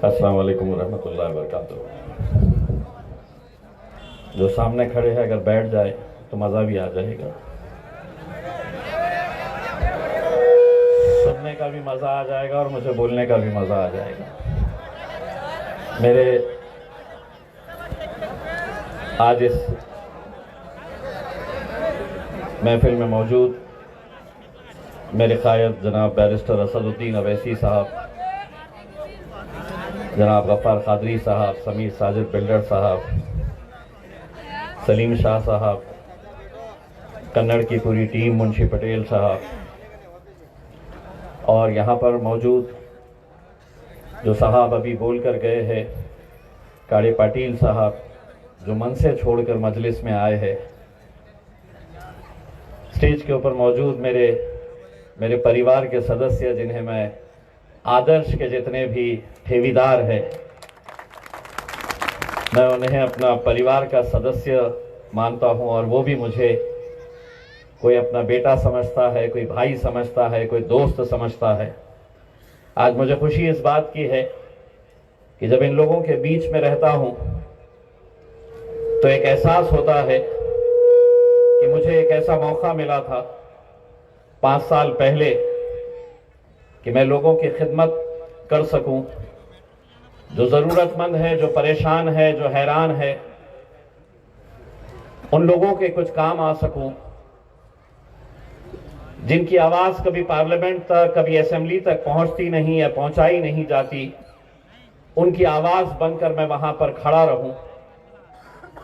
अस्सलाम वालेकुम रहमतुल्लाहि व बरकातुहू। जो सामने खड़े हैं अगर बैठ जाए तो मज़ा भी आ जाएगा, सुनने का भी मज़ा आ जाएगा और मुझे बोलने का भी मज़ा आ जाएगा। मेरे आज इस महफिल में मौजूद मेरे कायद जनाब बैरिस्टर असदुद्दीन अवैसी साहब, जनाब गफ्फार कादरी साहब, समीर साजिद बिल्डर साहब, सलीम शाह साहब, कन्नड़ की पूरी टीम, मुंशी पटेल साहब, और यहाँ पर मौजूद जो साहब अभी बोल कर गए हैं, काड़े पाटिल साहब जो मन से छोड़कर मजलिस में आए हैं, स्टेज के ऊपर मौजूद मेरे परिवार के सदस्य जिन्हें मैं आदर्श के जितने भी ठेवीदार हैं, मैं उन्हें अपना परिवार का सदस्य मानता हूं और वो भी मुझे कोई अपना बेटा समझता है, कोई भाई समझता है, कोई दोस्त समझता है। आज मुझे खुशी इस बात की है कि जब इन लोगों के बीच में रहता हूं तो एक एहसास होता है कि मुझे एक ऐसा मौका मिला था 5 साल पहले कि मैं लोगों की खिदमत कर सकूं, जो ज़रूरतमंद है, जो परेशान है, जो हैरान है, उन लोगों के कुछ काम आ सकूं, जिनकी आवाज़ कभी पार्लियामेंट तक, कभी असेंबली तक पहुंचती नहीं या पहुंचाई नहीं जाती, उनकी आवाज़ बनकर मैं वहां पर खड़ा रहूं।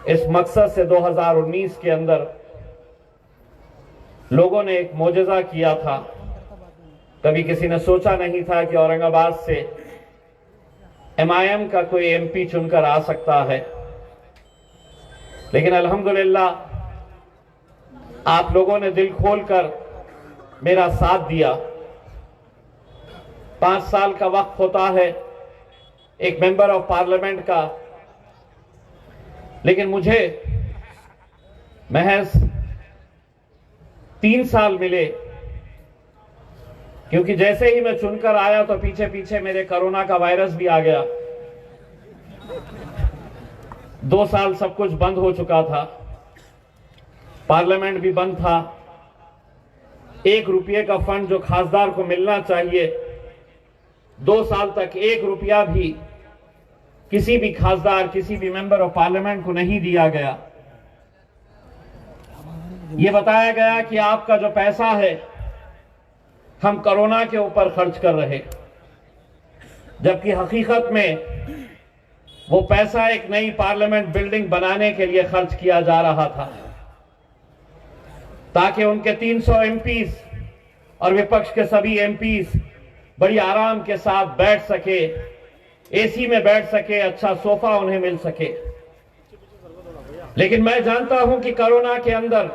इस मकसद से 2019 के अंदर लोगों ने एक मोजज़ा किया था। कभी किसी ने सोचा नहीं था कि औरंगाबाद से MIM का कोई MP चुनकर आ सकता है, लेकिन अल्हम्दुलिल्लाह आप लोगों ने दिल खोलकर मेरा साथ दिया। 5 साल का वक्त होता है एक मेंबर ऑफ पार्लियामेंट का, लेकिन मुझे महज 3 साल मिले, क्योंकि जैसे ही मैं चुनकर आया तो पीछे पीछे मेरे कोरोना का वायरस भी आ गया। 2 साल सब कुछ बंद हो चुका था, पार्लियामेंट भी बंद था। 1 रुपये का फंड जो खासदार को मिलना चाहिए, 2 साल तक 1 रुपया भी किसी भी खासदार, किसी भी मेंबर ऑफ पार्लियामेंट को नहीं दिया गया। यह बताया गया कि आपका जो पैसा है हम कोरोना के ऊपर खर्च कर रहे, जबकि हकीकत में वो पैसा एक नई पार्लियामेंट बिल्डिंग बनाने के लिए खर्च किया जा रहा था, ताकि उनके 300 MPs और विपक्ष के सभी MPs बड़ी आराम के साथ बैठ सके, AC में बैठ सके, अच्छा सोफा उन्हें मिल सके। लेकिन मैं जानता हूं कि कोरोना के अंदर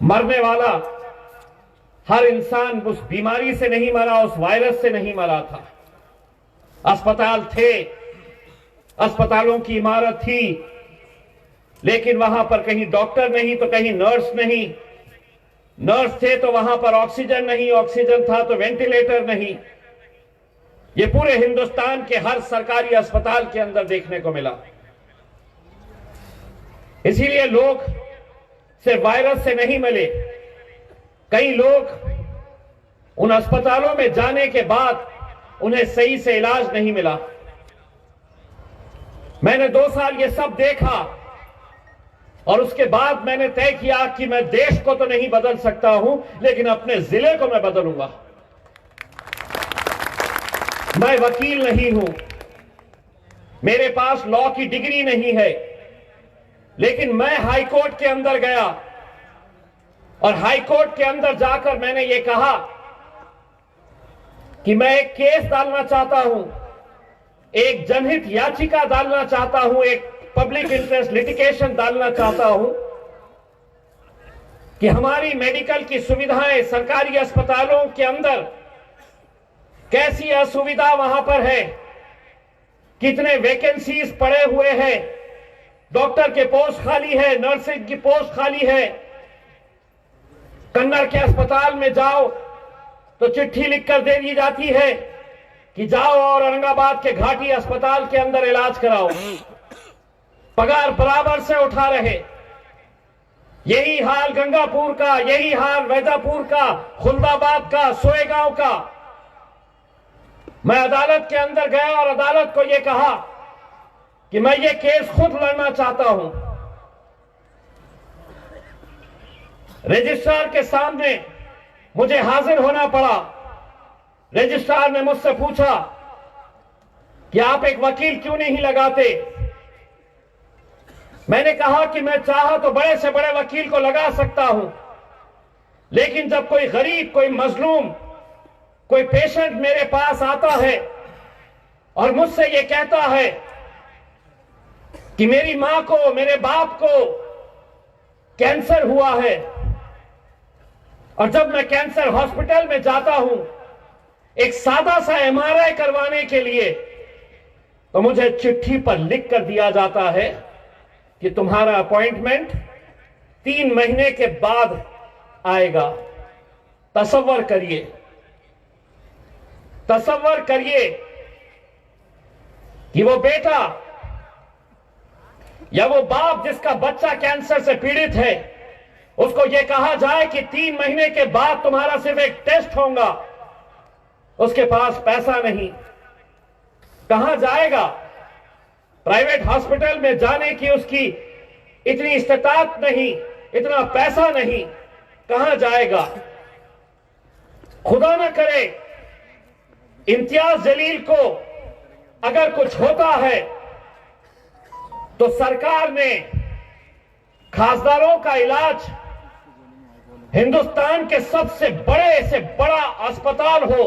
मरने वाला हर इंसान उस बीमारी से नहीं मरा, उस वायरस से नहीं मरा था। अस्पताल थे, अस्पतालों की इमारत थी, लेकिन वहां पर कहीं डॉक्टर नहीं तो कहीं नर्स नहीं, नर्स थे तो वहां पर ऑक्सीजन नहीं, ऑक्सीजन था तो वेंटिलेटर नहीं। ये पूरे हिंदुस्तान के हर सरकारी अस्पताल के अंदर देखने को मिला। इसीलिए लोग सिर्फ वायरस से नहीं मिले, कई लोग उन अस्पतालों में जाने के बाद उन्हें सही से इलाज नहीं मिला। मैंने 2 साल ये सब देखा और उसके बाद मैंने तय किया कि मैं देश को तो नहीं बदल सकता हूं, लेकिन अपने जिले को मैं बदलूंगा। मैं वकील नहीं हूं, मेरे पास लॉ की डिग्री नहीं है, लेकिन मैं हाई कोर्ट के अंदर गया और हाई कोर्ट के अंदर जाकर मैंने ये कहा कि मैं एक केस डालना चाहता हूं, एक जनहित याचिका डालना चाहता हूं, एक पब्लिक इंटरेस्ट लिटिगेशन डालना चाहता हूं कि हमारी मेडिकल की सुविधाएं सरकारी अस्पतालों के अंदर कैसी असुविधा वहां पर है, कितने वैकेंसीज पड़े हुए हैं, डॉक्टर के पोस्ट खाली है, नर्सिंग की पोस्ट खाली है। कन्नड़ के अस्पताल में जाओ तो चिट्ठी लिखकर दे दी जाती है कि जाओ और औरंगाबाद के घाटी अस्पताल के अंदर इलाज कराओ, पगार बराबर से उठा रहे। यही हाल गंगापुर का, यही हाल वैजापुर का, खुलदाबाद का, सोएगांव का। मैं अदालत के अंदर गया और अदालत को यह कहा कि मैं ये केस खुद लड़ना चाहता हूं। रजिस्ट्रार के सामने मुझे हाजिर होना पड़ा। रजिस्ट्रार ने मुझसे पूछा कि आप एक वकील क्यों नहीं लगाते। मैंने कहा कि मैं चाहा तो बड़े से बड़े वकील को लगा सकता हूं, लेकिन जब कोई गरीब, कोई मजलूम, कोई पेशेंट मेरे पास आता है और मुझसे यह कहता है कि मेरी मां को, मेरे बाप को कैंसर हुआ है, और जब मैं कैंसर हॉस्पिटल में जाता हूं एक सादा सा एमआरआई करवाने के लिए, तो मुझे चिट्ठी पर लिख कर दिया जाता है कि तुम्हारा अपॉइंटमेंट 3 महीने के बाद आएगा। तसव्वुर करिए, तसव्वुर करिए कि वो बेटा या वो बाप जिसका बच्चा कैंसर से पीड़ित है, उसको यह कहा जाए कि 3 महीने के बाद तुम्हारा सिर्फ एक टेस्ट होगा, उसके पास पैसा नहीं, कहां जाएगा? प्राइवेट हॉस्पिटल में जाने की उसकी इतनी इस्तिताअत नहीं, इतना पैसा नहीं, कहां जाएगा? खुदा न करे इम्तियाज जलील को अगर कुछ होता है तो सरकार ने खासदारों का इलाज हिंदुस्तान के सबसे बड़े से बड़ा अस्पताल हो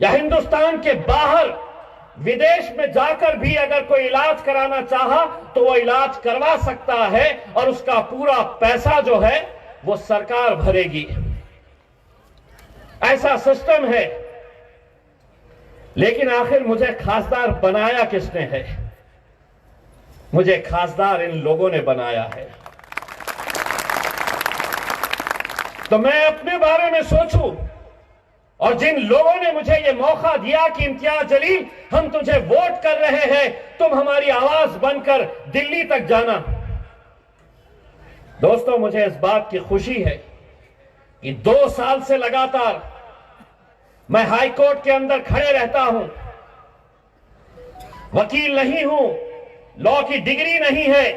या हिंदुस्तान के बाहर विदेश में जाकर भी अगर कोई इलाज कराना चाहा तो वो इलाज करवा सकता है, और उसका पूरा पैसा जो है वो सरकार भरेगी। ऐसा सिस्टम है। लेकिन आखिर मुझे खासदार बनाया किसने है? मुझे खासदार इन लोगों ने बनाया है। तो मैं अपने बारे में सोचूं, और जिन लोगों ने मुझे यह मौका दिया कि इम्तियाज जलील हम तुझे वोट कर रहे हैं, तुम हमारी आवाज बनकर दिल्ली तक जाना। दोस्तों, मुझे इस बात की खुशी है कि 2 साल से लगातार मैं हाई कोर्ट के अंदर खड़े रहता हूं। वकील नहीं हूं, लॉ की डिग्री नहीं है,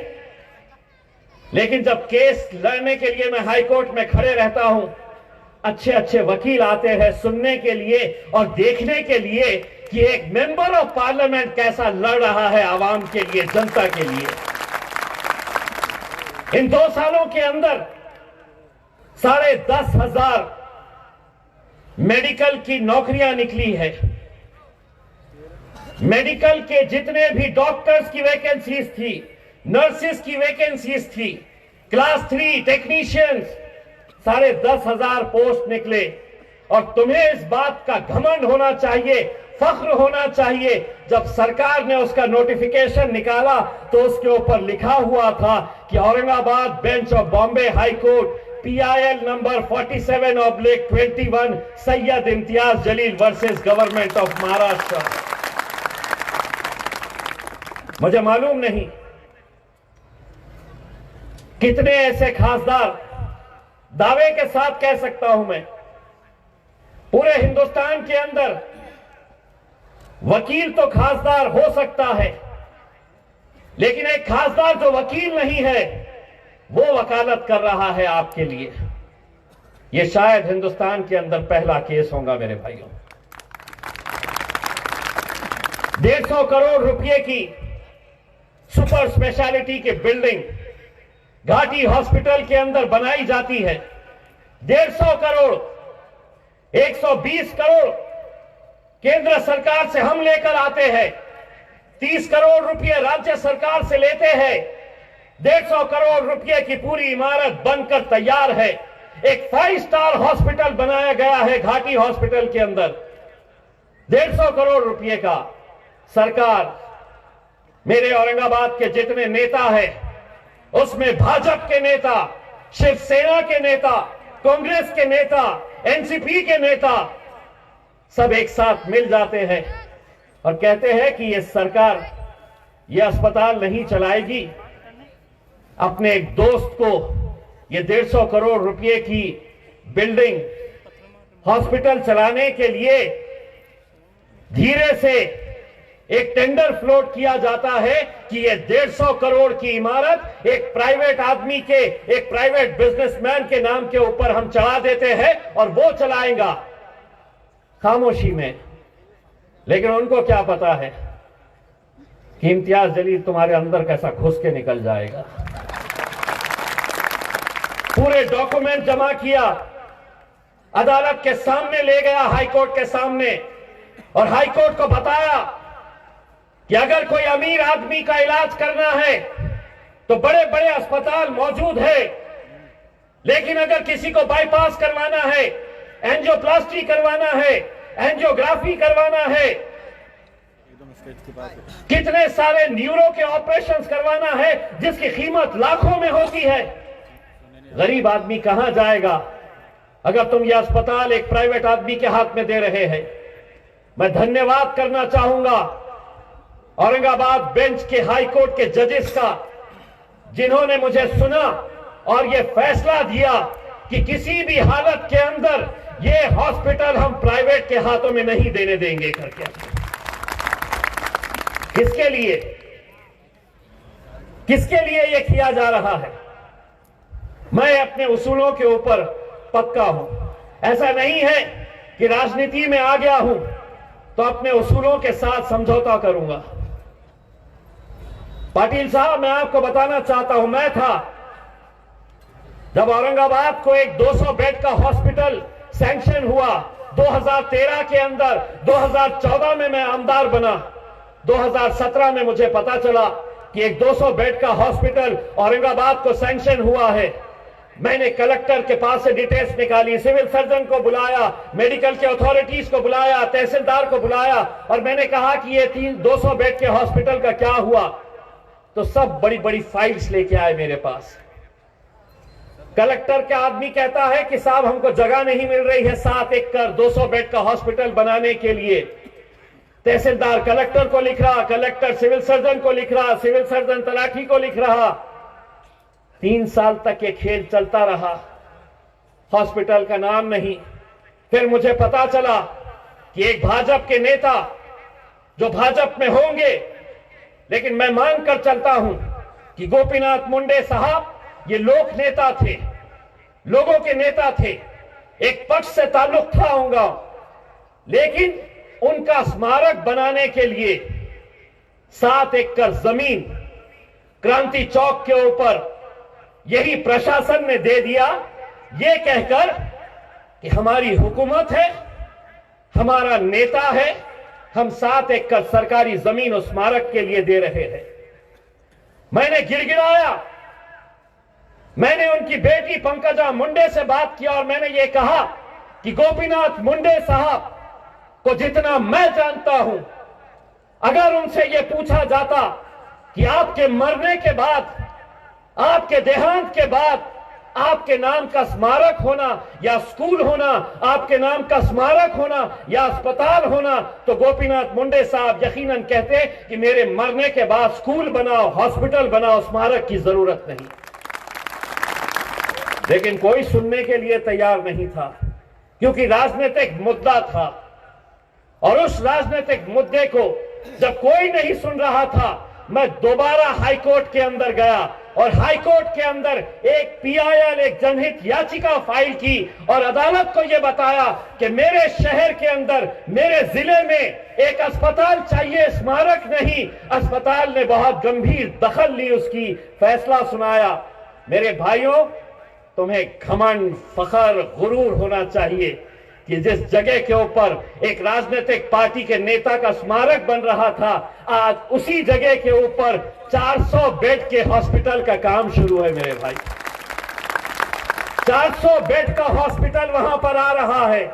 लेकिन जब केस लड़ने के लिए मैं हाई कोर्ट में खड़े रहता हूं, अच्छे अच्छे वकील आते हैं सुनने के लिए और देखने के लिए कि एक मेंबर ऑफ पार्लियामेंट कैसा लड़ रहा है आवाम के लिए, जनता के लिए। इन 2 सालों के अंदर 10,500 मेडिकल की नौकरियां निकली है। मेडिकल के जितने भी डॉक्टर्स की वैकेंसीज थी, नर्सेस की वैकेंसीज थी, क्लास 3 टेक्नीशियंस, 10,500 पोस्ट निकले। और तुम्हें इस बात का घमंड होना चाहिए, फख्र होना चाहिए, जब सरकार ने उसका नोटिफिकेशन निकाला तो उसके ऊपर लिखा हुआ था कि Aurangabad bench of Bombay high court PIL number 47/21 Syed Imtiaz Jaleel versus government of Maharashtra. मुझे मालूम नहीं कितने ऐसे खासदार, दावे के साथ कह सकता हूं मैं, पूरे हिंदुस्तान के अंदर वकील तो खासदार हो सकता है, लेकिन एक खासदार जो वकील नहीं है वो वकालत कर रहा है आपके लिए। यह शायद हिंदुस्तान के अंदर पहला केस होगा मेरे भाइयों। 150 करोड़ रुपए की सुपर स्पेशलिटी की बिल्डिंग घाटी हॉस्पिटल के अंदर बनाई जाती है। 150 करोड़, 120 करोड़ केंद्र सरकार से हम लेकर आते हैं, 30 करोड़ रुपए राज्य सरकार से लेते हैं। 150 करोड़ रुपए की पूरी इमारत बनकर तैयार है। एक 5 स्टार हॉस्पिटल बनाया गया है घाटी हॉस्पिटल के अंदर। 150 करोड़ रुपए का सरकार, मेरे औरंगाबाद के जितने नेता हैं उसमें भाजपा के नेता, शिवसेना के नेता, कांग्रेस के नेता, एनसीपी के नेता, सब एक साथ मिल जाते हैं और कहते हैं कि ये सरकार ये अस्पताल नहीं चलाएगी। अपने एक दोस्त को ये 150 करोड़ रुपए की बिल्डिंग हॉस्पिटल चलाने के लिए धीरे से एक टेंडर फ्लोट किया जाता है कि ये 150 करोड़ की इमारत एक प्राइवेट आदमी के, एक प्राइवेट बिजनेसमैन के नाम के ऊपर हम चढ़ा देते हैं और वो चलाएगा खामोशी में। लेकिन उनको क्या पता है कि इम्तियाज जलील तुम्हारे अंदर कैसा घुस के निकल जाएगा। पूरे डॉक्यूमेंट जमा किया, अदालत के सामने ले गया, हाईकोर्ट के सामने, और हाईकोर्ट को बताया कि अगर कोई अमीर आदमी का इलाज करना है तो बड़े बड़े अस्पताल मौजूद है, लेकिन अगर किसी को बाईपास करवाना है, एंजियोप्लास्टी करवाना है, एंजियोग्राफी करवाना है, कितने सारे न्यूरो के ऑपरेशंस करवाना है जिसकी कीमत लाखों में होती है, गरीब आदमी कहां जाएगा अगर तुम यह अस्पताल एक प्राइवेट आदमी के हाथ में दे रहे हैं। मैं धन्यवाद करना चाहूंगा औरंगाबाद बेंच के हाई कोर्ट के जजेस का, जिन्होंने मुझे सुना और यह फैसला दिया कि किसी भी हालत के अंदर यह हॉस्पिटल हम प्राइवेट के हाथों में नहीं देने देंगे करके। किसके लिए यह किया जा रहा है? मैं अपने उसूलों के ऊपर पक्का हूं। ऐसा नहीं है कि राजनीति में आ गया हूं तो अपने उसूलों के साथ समझौता करूंगा। पाटिल साहब, मैं आपको बताना चाहता हूं, मैं था जब औरंगाबाद को एक 200 बेड का हॉस्पिटल सैंक्शन हुआ 2013 के अंदर, 2014 में मैं आमदार बना, 2017 में मुझे पता चला कि एक 200 बेड का हॉस्पिटल औरंगाबाद को सैंक्शन हुआ है। मैंने कलेक्टर के पास से डिटेल्स निकाली, सिविल सर्जन को बुलाया, मेडिकल के अथॉरिटीज को बुलाया, तहसीलदार को बुलाया, और मैंने कहा कि ये 200 बेड के हॉस्पिटल का क्या हुआ। तो सब बड़ी बड़ी फाइल्स लेके आए मेरे पास। कलेक्टर का आदमी कहता है कि साहब हमको जगह नहीं मिल रही है 7 एकड़ 200 बेड का हॉस्पिटल बनाने के लिए। तहसीलदार कलेक्टर को लिख रहा, कलेक्टर सिविल सर्जन को लिख रहा, सिविल सर्जन तलाठी को लिख रहा। 3 साल तक ये खेल चलता रहा, हॉस्पिटल का नाम नहीं। फिर मुझे पता चला कि एक भाजपा के नेता, जो भाजपा में होंगे, लेकिन मैं मान कर चलता हूं कि गोपीनाथ मुंडे साहब ये लोक नेता थे, लोगों के नेता थे, एक पक्ष से ताल्लुक था होगा, लेकिन उनका स्मारक बनाने के लिए 7 एकड़ जमीन क्रांति चौक के ऊपर यही प्रशासन ने दे दिया, ये कहकर कि हमारी हुकूमत है, हमारा नेता है, हम 7 एकड़ सरकारी जमीन उस स्मारक के लिए दे रहे हैं। मैंने गिड़गिड़ाया, मैंने उनकी बेटी पंकजा मुंडे से बात किया और मैंने ये कहा कि गोपीनाथ मुंडे साहब को जितना मैं जानता हूं, अगर उनसे यह पूछा जाता कि आपके मरने के बाद, आपके देहांत के बाद आपके नाम का स्मारक होना या स्कूल होना, आपके नाम का स्मारक होना या अस्पताल होना, तो गोपीनाथ मुंडे साहब यकीनन कहते कि मेरे मरने के बाद स्कूल बनाओ, हॉस्पिटल बनाओ, स्मारक की जरूरत नहीं। लेकिन कोई सुनने के लिए तैयार नहीं था, क्योंकि राजनीतिक मुद्दा था। और उस राजनीतिक मुद्दे को जब कोई नहीं सुन रहा था, मैं दोबारा हाईकोर्ट के अंदर गया और हाईकोर्ट के अंदर एक पीआईएल, एक जनहित याचिका फाइल की और अदालत को यह बताया कि मेरे शहर के अंदर, मेरे जिले में एक अस्पताल चाहिए, स्मारक नहीं। अस्पताल ने बहुत गंभीर दखल ली, उसकी फैसला सुनाया। मेरे भाइयों, तुम्हें घमंड, फखर, गुरूर होना चाहिए कि जिस जगह के ऊपर एक राजनीतिक पार्टी के नेता का स्मारक बन रहा था, आज उसी जगह के ऊपर 400 बेड के हॉस्पिटल का काम शुरू है। मेरे भाई, 400 बेड का हॉस्पिटल वहां पर आ रहा है,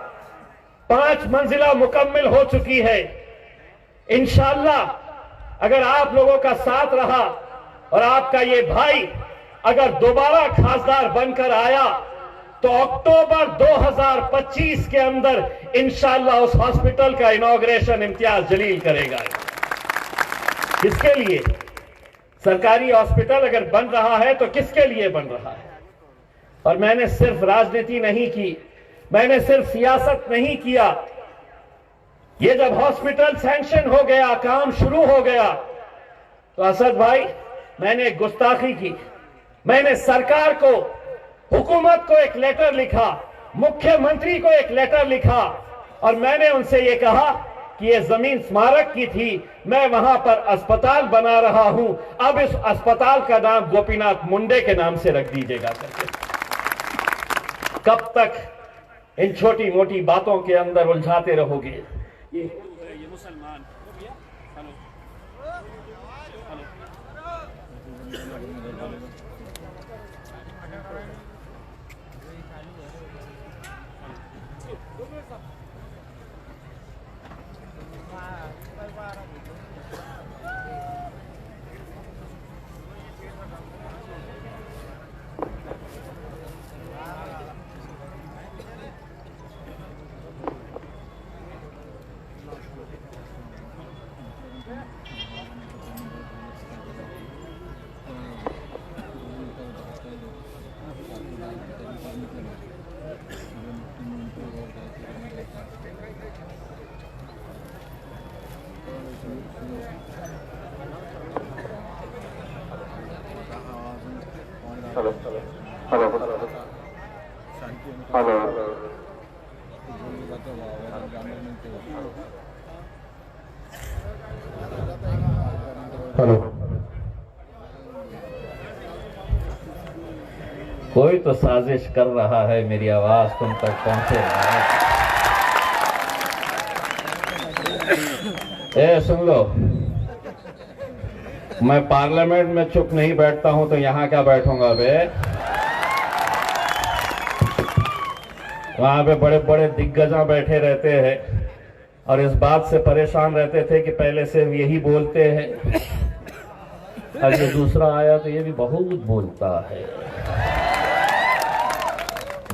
5 मंजिला मुकम्मल हो चुकी है। इंशाअल्लाह अगर आप लोगों का साथ रहा और आपका ये भाई अगर दोबारा खासदार बनकर आया तो अक्टूबर 2025 के अंदर इंशाअल्लाह उस हॉस्पिटल का इनॉग्रेशन इम्तियाज जलील करेगा। किसके लिए? सरकारी हॉस्पिटल अगर बन रहा है तो किसके लिए बन रहा है? और मैंने सिर्फ राजनीति नहीं की, मैंने सिर्फ सियासत नहीं किया। ये जब हॉस्पिटल सैंक्शन हो गया, काम शुरू हो गया, तो असद भाई मैंने एक गुस्ताखी की। मैंने सरकार को, हुकूमत को एक लेटर लिखा, मुख्यमंत्री को एक लेटर लिखा और मैंने उनसे ये कहा कि ये जमीन स्मारक की थी, मैं वहां पर अस्पताल बना रहा हूं, अब इस अस्पताल का नाम गोपीनाथ मुंडे के नाम से रख दीजिएगा करके। कब तक इन छोटी मोटी बातों के अंदर उलझाते रहोगे? ये मुसलमान हेलो हेलो हेलो। कोई तो साजिश कर रहा है मेरी आवाज तुम तक पहुंचे। ए सुन लो, मैं पार्लियामेंट में चुप नहीं बैठता हूं तो यहां क्या बैठूंगा बे? वहां पे बड़े बड़े दिग्गजा बैठे रहते हैं और इस बात से परेशान रहते थे कि पहले से यही बोलते हैं, और ये दूसरा आया तो ये भी बहुत बोलता है।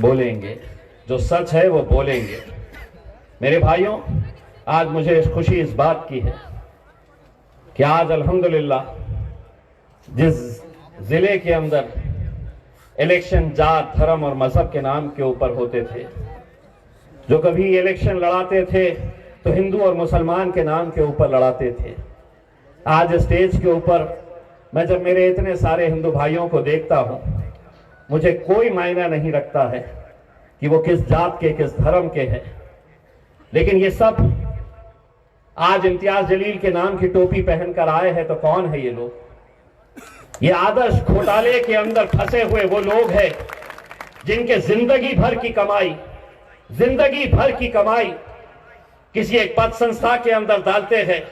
बोलेंगे, जो सच है वो बोलेंगे। मेरे भाइयों, आज मुझे खुशी इस बात की है कि आज अल्हम्दुलिल्लाह जिस जिले के अंदर इलेक्शन जात, धर्म और मजहब के नाम के ऊपर होते थे, जो कभी इलेक्शन लड़ाते थे तो हिंदू और मुसलमान के नाम के ऊपर लड़ाते थे, आज स्टेज के ऊपर मैं जब मेरे इतने सारे हिंदू भाइयों को देखता हूं, मुझे कोई मायना नहीं रखता है कि वो किस जात के, किस धर्म के हैं, लेकिन ये सब आज इम्तियाज जलील के नाम की टोपी पहनकर आए हैं। तो कौन है ये लोग? ये आदर्श घोटाले के अंदर फंसे हुए वो लोग हैं जिनके जिंदगी भर की कमाई किसी एक पद संस्था के अंदर डालते हैं।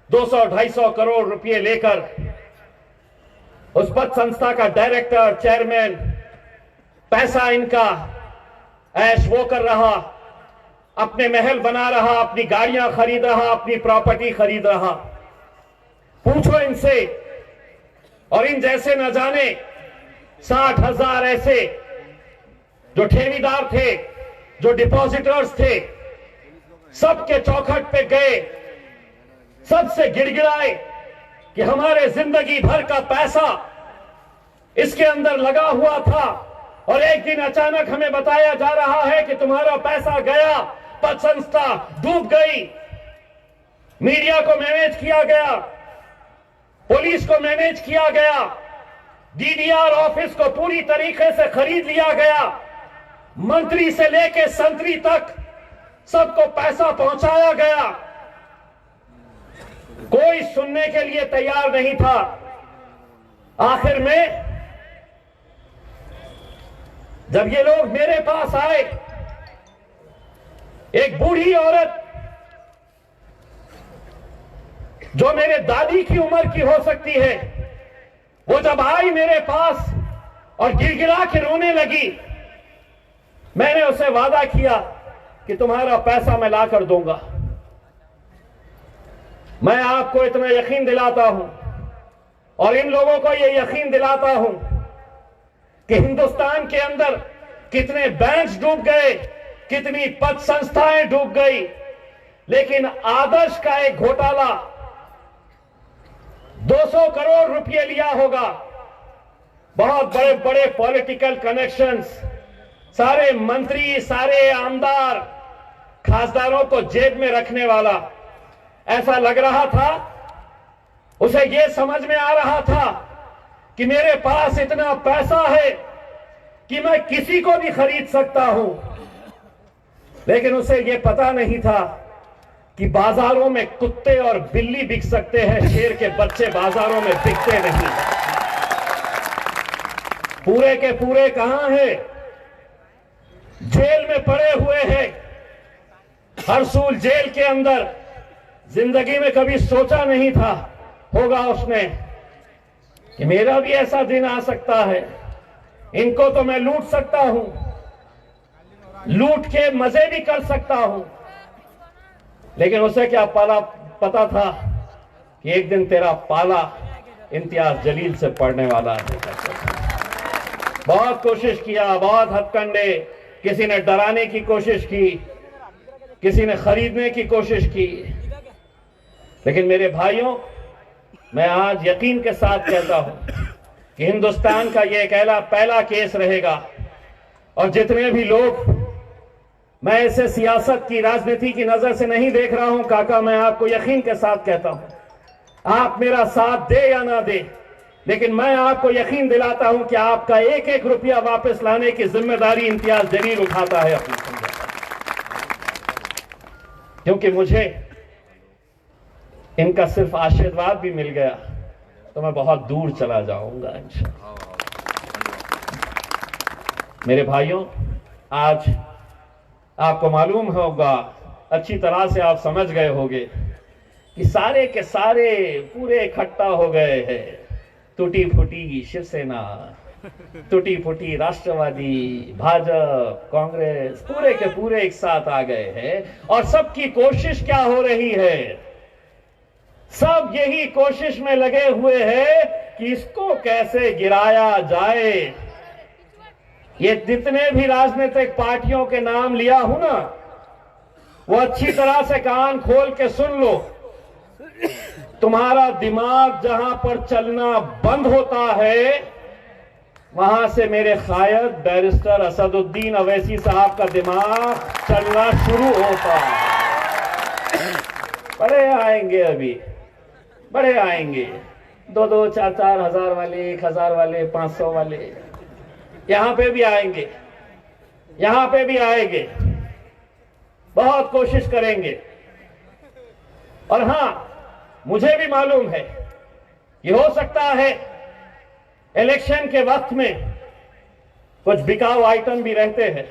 200-250 करोड़ रुपए लेकर उस पद संस्था का डायरेक्टर, चेयरमैन, पैसा इनका ऐश वो कर रहा, अपने महल बना रहा, अपनी गाड़ियां खरीद रहा, अपनी प्रॉपर्टी खरीद रहा। पूछो इनसे, और इन जैसे न जाने 60,000 ऐसे जो ठेवीदार थे, जो डिपॉजिटर्स थे, सबके चौखट पे गए, सबसे गिड़गिड़ाए कि हमारे जिंदगी भर का पैसा इसके अंदर लगा हुआ था और एक दिन अचानक हमें बताया जा रहा है कि तुम्हारा पैसा गया, पद संस्था डूब गई। मीडिया को मैनेज किया गया, पुलिस को मैनेज किया गया, डीडीआर ऑफिस को पूरी तरीके से खरीद लिया गया, मंत्री से लेकर संतरी तक सबको पैसा पहुंचाया गया। कोई सुनने के लिए तैयार नहीं था। आखिर में जब ये लोग मेरे पास आए, एक बूढ़ी औरत जो मेरे दादी की उम्र की हो सकती है, वो जब आई मेरे पास और गिड़गिड़ा के रोने लगी, मैंने उसे वादा किया कि तुम्हारा पैसा मैं ला कर दूंगा। मैं आपको इतना यकीन दिलाता हूं और इन लोगों को यह यकीन दिलाता हूं कि हिंदुस्तान के अंदर कितने बैंक्स डूब गए, कितनी पद संस्थाएं डूब गई, लेकिन आदर्श का एक घोटाला 200 करोड़ रुपए लिया होगा, बहुत बड़े बड़े पॉलिटिकल कनेक्शंस, सारे मंत्री, सारे आमदार, खासदारों को जेब में रखने वाला, ऐसा लग रहा था, उसे यह समझ में आ रहा था कि मेरे पास इतना पैसा है कि मैं किसी को भी खरीद सकता हूं, लेकिन उसे यह पता नहीं था कि बाजारों में कुत्ते और बिल्ली बिक सकते हैं, शेर के बच्चे बाजारों में बिकते नहीं। पूरे के पूरे कहां हैं? जेल में पड़े हुए हैं, हरसूल जेल के अंदर। जिंदगी में कभी सोचा नहीं था होगा उसने कि मेरा भी ऐसा दिन आ सकता है, इनको तो मैं लूट सकता हूं, लूट के मजे भी कर सकता हूं। लेकिन उसे क्या पता था कि एक दिन तेरा पाला इम्तियाज जलील से पड़ने वाला है। बहुत कोशिश किया, बहुत हथकंडे, किसी ने डराने की कोशिश की, किसी ने खरीदने की कोशिश की, लेकिन मेरे भाइयों, मैं आज यकीन के साथ कहता हूं कि हिंदुस्तान का यह पहला केस रहेगा। और जितने भी लोग, मैं इसे सियासत की, राजनीति की नजर से नहीं देख रहा हूं काका, मैं आपको यकीन के साथ कहता हूं, आप मेरा साथ दे या ना दे, लेकिन मैं आपको यकीन दिलाता हूं कि आपका एक एक रुपया वापस लाने की जिम्मेदारी इम्तियाज जलील उठाता है अपनी संज्ञा पर। क्योंकि मुझे इनका सिर्फ आशीर्वाद भी मिल गया तो मैं बहुत दूर चला जाऊंगा इंशाअल्लाह। मेरे भाइयों, आज आपको मालूम होगा, अच्छी तरह से आप समझ गए होंगे कि सारे के सारे पूरे इकट्ठा हो गए हैं। टूटी फूटी शिवसेना, टूटी फूटी राष्ट्रवादी, भाजपा, कांग्रेस, पूरे के पूरे एक साथ आ गए हैं। और सबकी कोशिश क्या हो रही है? सब यही कोशिश में लगे हुए हैं कि इसको कैसे गिराया जाए। ये जितने भी राजनीतिक पार्टियों के नाम लिया हूं ना, वो अच्छी तरह से कान खोल के सुन लो। तुम्हारा दिमाग जहां पर चलना बंद होता है, वहां से मेरे कायद बैरिस्टर असदुद्दीन अवैसी साहब का दिमाग चलना शुरू होता है। बड़े आएंगे, अभी बड़े आएंगे, 2-2, 4-4 हजार वाले, 1000 वाले, 500 वाले, यहां पे भी आएंगे, यहां पे भी आएंगे, बहुत कोशिश करेंगे। और हां, मुझे भी मालूम है कि हो सकता है इलेक्शन के वक्त में कुछ बिकाऊ आइटम भी रहते हैं।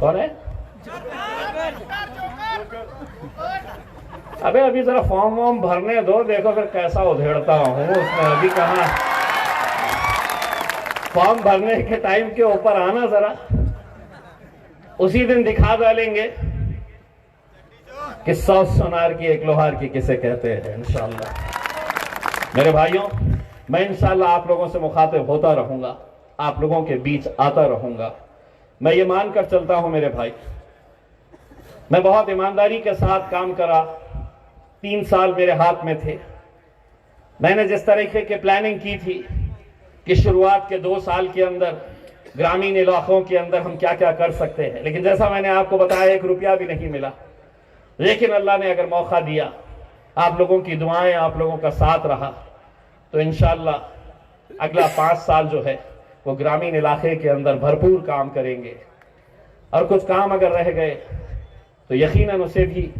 कौन है? अबे अभी जरा फॉर्म वॉर्म भरने दो, देखो फिर कैसा उधेड़ता हूं उसमें। अभी कहां फॉर्म भरने के टाइम के ऊपर आना, जरा उसी दिन दिखा डालेंगे कि 100 सोनार की एक लोहार की किसे कहते हैं इंशाअल्लाह। मेरे भाइयों, मैं इंशाअल्लाह आप लोगों से मुखातिब होता रहूंगा, आप लोगों के बीच आता रहूंगा। मैं ये मानकर चलता हूं मेरे भाई, मैं बहुत ईमानदारी के साथ काम करा, 3 साल मेरे हाथ में थे। मैंने जिस तरीके की प्लानिंग की थी कि शुरुआत के 2 साल के अंदर ग्रामीण इलाकों के अंदर हम क्या क्या कर सकते हैं, लेकिन जैसा मैंने आपको बताया 1 रुपया भी नहीं मिला। लेकिन अल्लाह ने अगर मौका दिया, आप लोगों की दुआएं, आप लोगों का साथ रहा, तो इंशाअल्लाह अगला 5 साल जो है वो ग्रामीण इलाके के अंदर भरपूर काम करेंगे। और कुछ काम अगर रह गए तो यकीनन उसे भी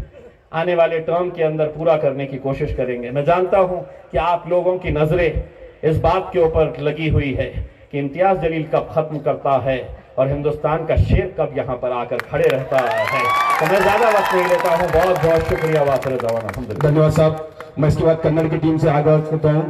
आने वाले टर्म के अंदर पूरा करने की कोशिश करेंगे। मैं जानता हूं कि आप लोगों की नजरें इस बात के ऊपर लगी हुई है कि इम्तियाज जलील कब खत्म करता है और हिंदुस्तान का शेर कब यहां पर आकर खड़े रहता है। तो मैं ज्यादा वक्त नहीं लेता हूं। बहुत बहुत शुक्रिया। वाफिर दवाना। धन्यवाद साहब। मैं इसके बाद कन्नड़ की टीम से आगे बढ़ता हूं।